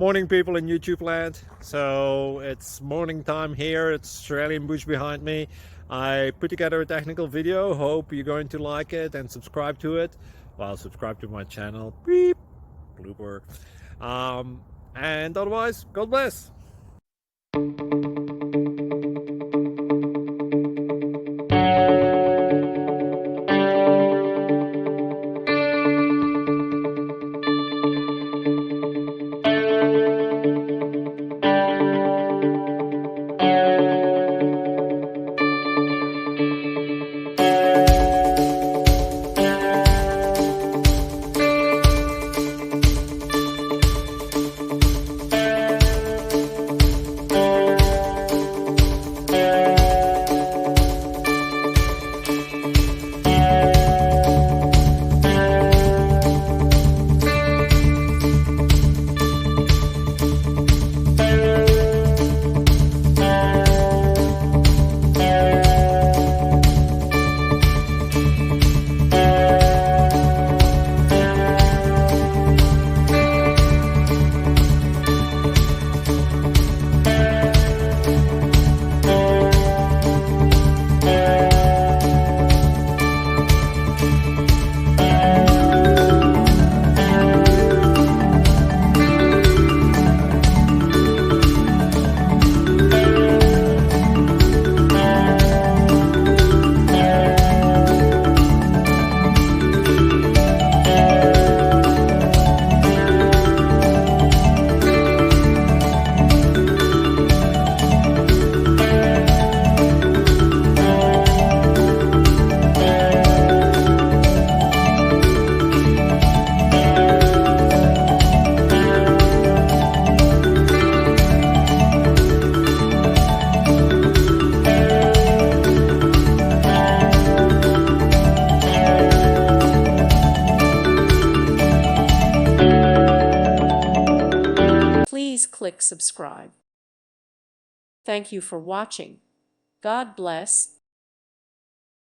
Morning people in YouTube land. So it's morning time here. It's Australian bush behind me. I put together a technical video. Hope you're going to like it and subscribe to it. Well, subscribe to my channel. Beep. Blooper. And otherwise, God bless. Please click subscribe. Thank you for watching. God bless.